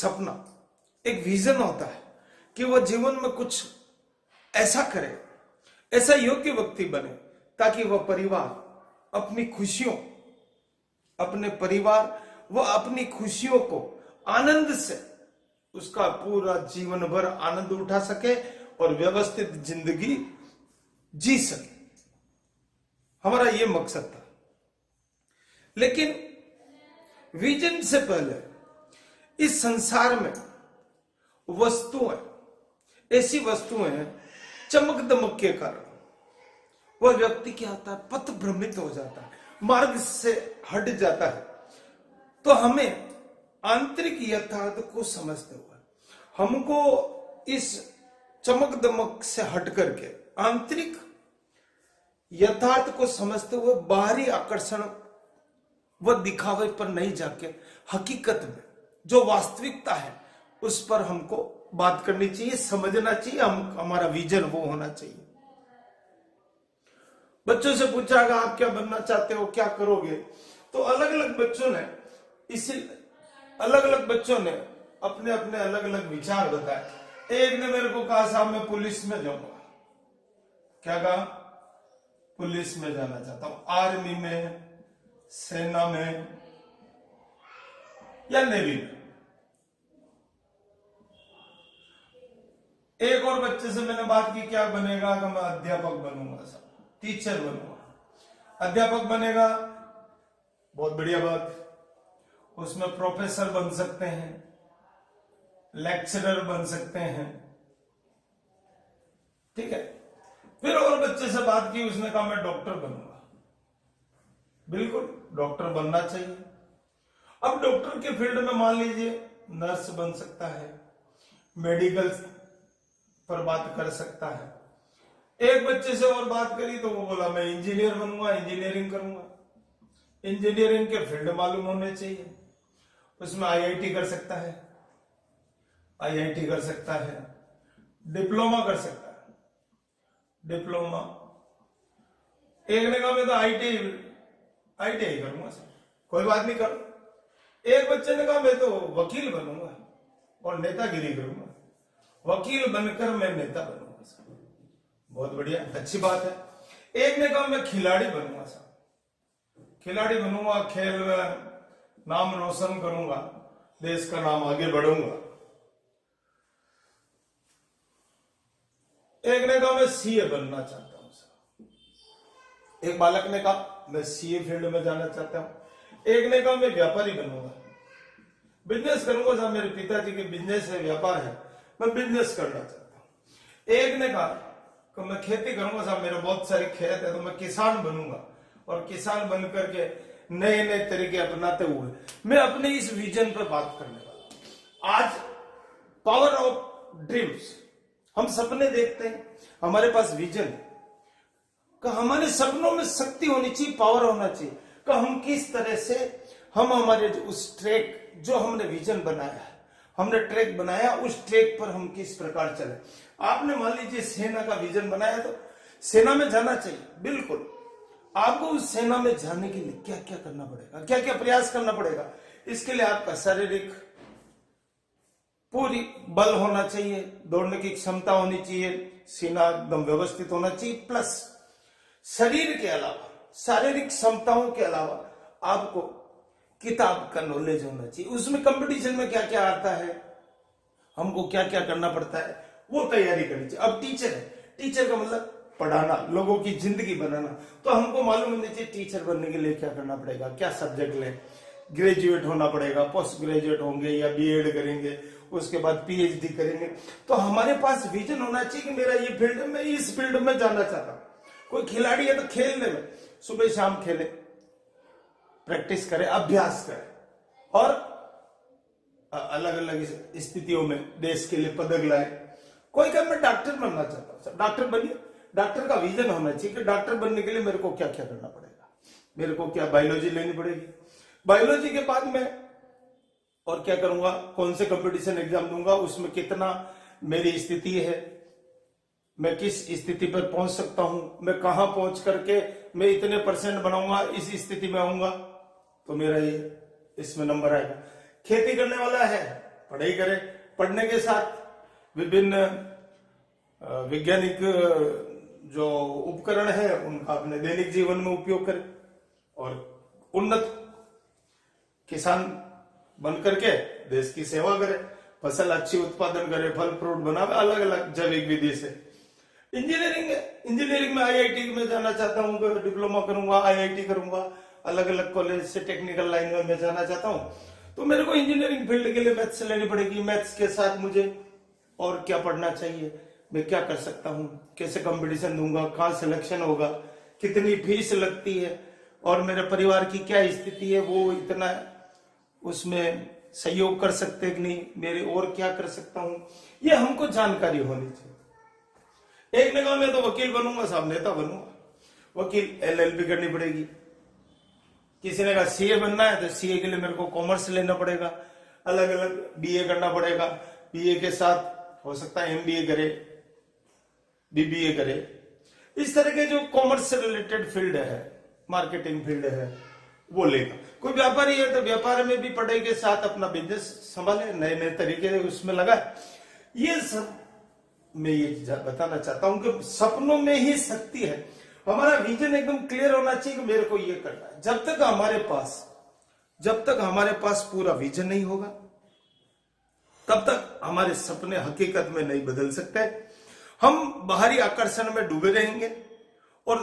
सपना, एक विजन होता है कि वह जीवन में कुछ ऐसा करे, ऐसा योग्य व्यक्ति बने ताकि वह परिवार अपनी खुशियों, अपने परिवार व अपनी खुशियों को आनंद से उसका पूरा जीवन भर आनंद उठा सके और व्यवस्थित जिंदगी जी सके। हमारा यह मकसद था। लेकिन विजन से पहले इस संसार में वस्तुएं, ऐसी वस्तुएं हैं चमक दमक के कारण वह व्यक्ति क्या होता है, पथ भ्रमित हो जाता है, मार्ग से हट जाता है। तो हमें आंतरिक यथार्थ को समझते हुए, हमको इस चमक दमक से हट करके आंतरिक यथार्थ को समझते हुए बाहरी आकर्षण व दिखावे पर नहीं जाके हकीकत में जो वास्तविकता है उस पर हमको बात करनी चाहिए, समझना चाहिए। हमारा विजन वो होना चाहिए। बच्चों से पूछा गया आप क्या बनना चाहते हो, क्या करोगे, तो अलग अलग बच्चों ने अपने अपने अलग अलग विचार बताए। एक ने मेरे को कहा साहब मैं पुलिस में जाऊंगा। क्या कहा? पुलिस में जाना चाहता हूं, आर्मी में, सेना में या नेवी में। एक और बच्चे से मैंने बात की क्या बनेगा, कि मैं अध्यापक बनूंगा साहब, टीचर बनूंगा। अध्यापक बनेगा, बहुत बढ़िया बात। उसमें प्रोफेसर बन सकते हैं, लेक्चरर बन सकते हैं, ठीक है। फिर और बच्चे से बात की, उसने कहा मैं डॉक्टर बनूंगा। बिल्कुल डॉक्टर बनना चाहिए। अब डॉक्टर के फील्ड में मान लीजिए नर्स बन सकता है, मेडिकल पर बात कर सकता है। एक बच्चे से और बात करी तो वो बोला मैं इंजीनियर बनूंगा, इंजीनियरिंग करूंगा। इंजीनियरिंग के फील्ड मालूम होने चाहिए। उसमें आईआईटी कर सकता है, आईआईटी कर सकता है, डिप्लोमा कर सकता है, डिप्लोमा। एक ने कहा मैं तो आईटीआई करूंगा सर, कोई बात नहीं करो। एक बच्चे ने कहा मैं तो वकील बनूंगा और नेतागिरी करूंगा, वकील बनकर मैं नेता बनूंगा सर, बहुत बढ़िया, अच्छी बात है। एक ने कहा मैं खिलाड़ी बनूंगा सर, खिलाड़ी बनूंगा, खेल में नाम रोशन करूंगा, देश का नाम आगे बढ़ूंगा। एक ने कहा मैं सीए बनना चाहता हूं सर। एक बालक ने कहा मैं सीए फील्ड में जाना चाहता हूं। एक ने कहा मैं व्यापारी बनूंगा, बिजनेस करूंगा साहब, मेरे पिताजी के बिजनेस है, व्यापार है, मैं बिजनेस करना चाहता हूं। एक ने कहा कि मैं खेती करूंगा साहब, मेरे बहुत सारे खेत है, तो मैं किसान बनूंगा और किसान बन करके नए नए तरीके अपनाते हुए मैं अपने इस विजन पर बात करने वाला हूं। आज पावर ऑफ ड्रीम्स, हम सपने देखते हैं, हमारे पास विजन है कि हमारे सपनों में शक्ति होनी चाहिए, पावर होना चाहिए कि हम किस तरह से हम हमारे उस ट्रैक जो हमने विजन बनाया है, हमने ट्रैक बनाया, उस ट्रैक पर हम किस प्रकार चले। आपने मान लीजिए सेना का विजन बनाया तो सेना में जाना चाहिए, बिल्कुल। आपको उस सेना में जाने के लिए क्या क्या करना पड़ेगा, क्या क्या प्रयास करना पड़ेगा। इसके लिए आपका शारीरिक पूरी बल होना चाहिए, दौड़ने की क्षमता होनी चाहिए, सीना एकदम व्यवस्थित होना चाहिए, प्लस शरीर के अलावा, शारीरिक क्षमताओं के अलावा आपको किताब का नॉलेज होना चाहिए। उसमें कंपटीशन में क्या क्या आता है, हमको क्या क्या करना पड़ता है, वो तैयारी करनी चाहिए। अब टीचर है, टीचर का मतलब पढ़ाना, लोगों की जिंदगी बनाना, तो हमको मालूम होना चाहिए टीचर बनने के लिए क्या करना पड़ेगा, क्या सब्जेक्ट लें। ग्रेजुएट होना पड़ेगा, पोस्ट ग्रेजुएट होंगे या बीएड करेंगे, उसके बाद पीएचडी करेंगे। तो हमारे पास विजन होना चाहिए कि मेरा ये फील्ड, मैं इस फील्ड में जाना चाहता हूं। कोई खिलाड़ी है तो खेलने में सुबह शाम खेले, प्रैक्टिस करे, अभ्यास करे और अलग अलग स्थितियों में देश के लिए पदक लाए। कोई कहे मैं डॉक्टर बनना चाहता हूं, डॉक्टर बनिए। डॉक्टर का विजन होना चाहिए कि डॉक्टर बनने के लिए मेरे को क्या क्या करना पड़ेगा, मेरे को क्या बायोलॉजी लेनी पड़ेगी, बायोलॉजी के बाद मैं और क्या करूंगा, कौन से कंपटीशन एग्जाम दूंगा, उसमें कितना मेरी स्थिति है, मैं किस स्थिति पर पहुंच सकता हूं, मैं कहां पहुंच करके मैं इतने % बनाऊंगा, इस स्थिति में आऊंगा तो मेरा ये इसमें नंबर आएगा। खेती करने वाला है पढ़ाई करें, पढ़ने के साथ विभिन्न वैज्ञानिक जो उपकरण है उनका अपने दैनिक जीवन में उपयोग करें और उन्नत किसान बन करके देश की सेवा करे, फसल अच्छी उत्पादन करे, फल फ्रूट बनावे अलग अलग जैविक विधि से। इंजीनियरिंग में आईआईटी में जाना चाहता हूँ, डिप्लोमा करूंगा, आईआईटी करूंगा, अलग अलग कॉलेज से टेक्निकल लाइन में मैं जाना चाहता हूँ, तो मेरे को इंजीनियरिंग फील्ड के लिए मैथ्स लेनी पड़ेगी। मैथ्स के साथ मुझे और क्या पढ़ना चाहिए, मैं क्या कर सकता हूँ, कैसे कंपटीशन दूंगा, कहाँ सिलेक्शन होगा, कितनी फीस लगती है और मेरे परिवार की क्या स्थिति है, वो इतना उसमें सहयोग कर सकते हैं कि नहीं, मेरे और क्या कर सकता हूँ, ये हमको जानकारी होनी चाहिए। एक ने कहा मैं तो वकील बनूंगा साहब, नेता बनूंगा, वकील एलएलबी करनी पड़ेगी। किसी ने कहा सीए बनना है तो सीए के लिए मेरे को कॉमर्स लेना पड़ेगा, अलग अलग बीए करना पड़ेगा, बीए के साथ हो सकता है एमबीए करे, बीबीए करे। इस तरह के जो कॉमर्स से रिलेटेड फील्ड है, मार्केटिंग फील्ड है, वो लेगा। कोई व्यापारी है तो व्यापार में भी पढ़ाई के साथ अपना बिजनेस संभाले, नए नए तरीके उसमें लगा। ये सब मैं ये बताना चाहता हूं कि सपनों में ही शक्ति है। हमारा विजन एकदम क्लियर होना चाहिए कि मेरे को ये करना है। जब तक हमारे पास पूरा विजन नहीं होगा तब तक हमारे सपने हकीकत में नहीं बदल सकते। हम बाहरी आकर्षण में डूबे रहेंगे। और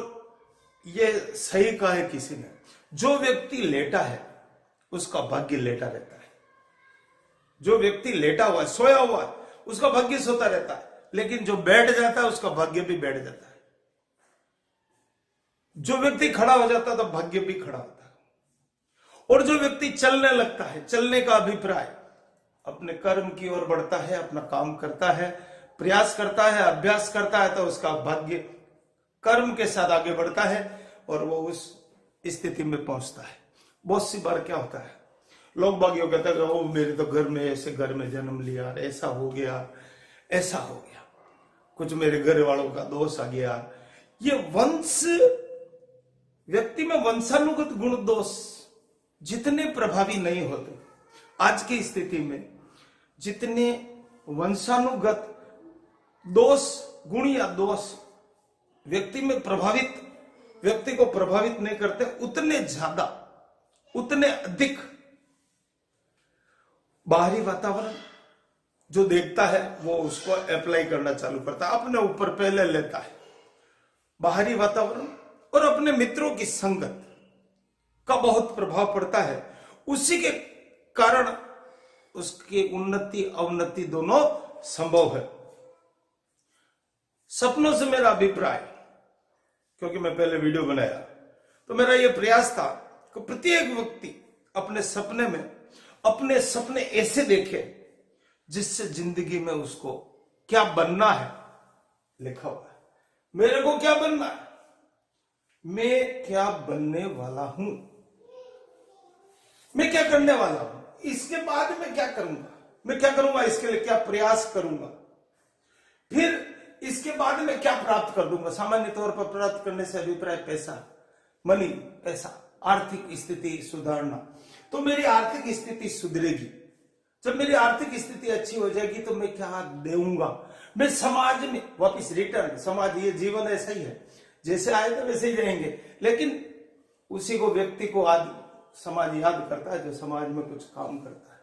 ये सही कहा है किसी ने, जो व्यक्ति लेटा है उसका भाग्य लेटा रहता है। जो व्यक्ति लेटा हुआ है, सोया हुआ है, उसका भाग्य सोता रहता है, लेकिन जो बैठ जाता है उसका भाग्य भी बैठ जाता है। जो व्यक्ति खड़ा हो जाता है तो भाग्य भी खड़ा होता है। और जो व्यक्ति चलने लगता है, चलने का अभिप्राय अपने कर्म की ओर बढ़ता है, अपना काम करता है, प्रयास करता है, अभ्यास करता है, तो उसका भाग्य कर्म के साथ आगे बढ़ता है और वो उस स्थिति में पहुंचता है। बहुत सी बार क्या होता है, लोग बागियों कहते हैं वो मेरे तो घर में ऐसे घर में जन्म लिया, ऐसा हो गया, ऐसा हो गया, कुछ मेरे घर वालों का दोष आ गया। ये वंश, व्यक्ति में वंशानुगत गुण दोष जितने प्रभावी नहीं होते, आज की स्थिति में जितने वंशानुगत दोष, गुण या दोष व्यक्ति में व्यक्ति को प्रभावित नहीं करते, उतने ज्यादा, उतने अधिक बाहरी वातावरण जो देखता है वो उसको अप्लाई करना चालू करता है, अपने ऊपर पहले लेता है। बाहरी वातावरण और अपने मित्रों की संगत का बहुत प्रभाव पड़ता है। उसी के कारण उसकी उन्नति अवनति दोनों संभव है। सपनों से मेरा अभिप्राय, क्योंकि मैं पहले वीडियो बनाया तो मेरा यह प्रयास था कि प्रत्येक व्यक्ति अपने सपने में अपने सपने ऐसे देखे जिससे जिंदगी में उसको क्या बनना है लिखा हुआ है। मेरे को क्या बनना है, मैं क्या बनने वाला हूं, मैं क्या करने वाला हूं, इसके बाद मैं क्या करूंगा, मैं क्या करूंगा, इसके लिए क्या प्रयास करूंगा, फिर इसके बाद में क्या प्राप्त कर दूंगा। सामान्य तौर पर प्राप्त करने से अभिप्राय पैसा, मनी, पैसा, आर्थिक स्थिति सुधारना। तो मेरी आर्थिक स्थिति सुधरेगी। जब मेरी आर्थिक स्थिति अच्छी हो जाएगी तो मैं क्या देऊंगा, मैं समाज में वापिस रिटर्न। समाज, ये जीवन ऐसा ही है, जैसे आए तो वैसे ही रहेंगे, लेकिन उसी को व्यक्ति को समाज याद करता है जो समाज में कुछ काम करता है,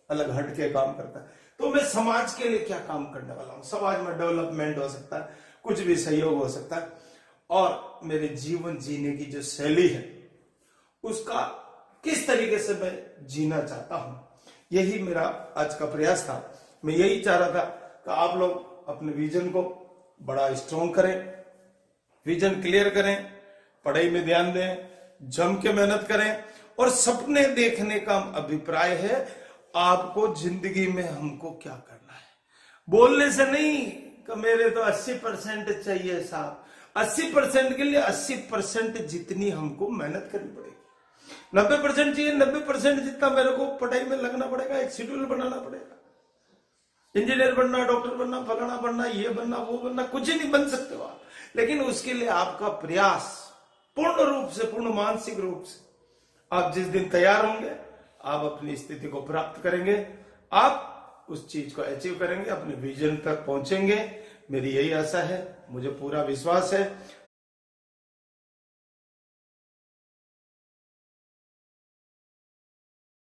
अलग हट के काम करता है। तो मैं समाज के लिए क्या काम करने वाला हूं, समाज में डेवलपमेंट हो सकता है, कुछ भी सहयोग हो सकता है, और मेरे जीवन जीने की जो शैली है उसका किस तरीके से मैं जीना चाहता हूं, यही मेरा आज का प्रयास था। मैं यही चाह रहा था कि आप लोग अपने विजन को बड़ा स्ट्रॉन्ग करें, विजन क्लियर करें, पढ़ाई में ध्यान दें, जम के मेहनत करें। और सपने देखने का अभिप्राय है आपको जिंदगी में हमको क्या करना है, बोलने से नहीं कि मेरे तो 80% चाहिए साहब। 80% के लिए 80% जितनी हमको मेहनत करनी पड़ेगी। 90% चाहिए, 90% जितना मेरे को पढ़ाई में लगना पड़ेगा, एक शेड्यूल बनाना पड़ेगा। इंजीनियर बनना, डॉक्टर बनना, फलाना बनना, ये बनना, वो बनना, कुछ ही नहीं बन सकते हो आप, लेकिन उसके लिए आपका प्रयास पूर्ण रूप से, पूर्ण मानसिक रूप से, आप जिस दिन तैयार होंगे आप अपनी स्थिति को प्राप्त करेंगे। आप उस चीज को अचीव करेंगे, अपने विजन तक पहुंचेंगे। मेरी यही आशा है, मुझे पूरा विश्वास है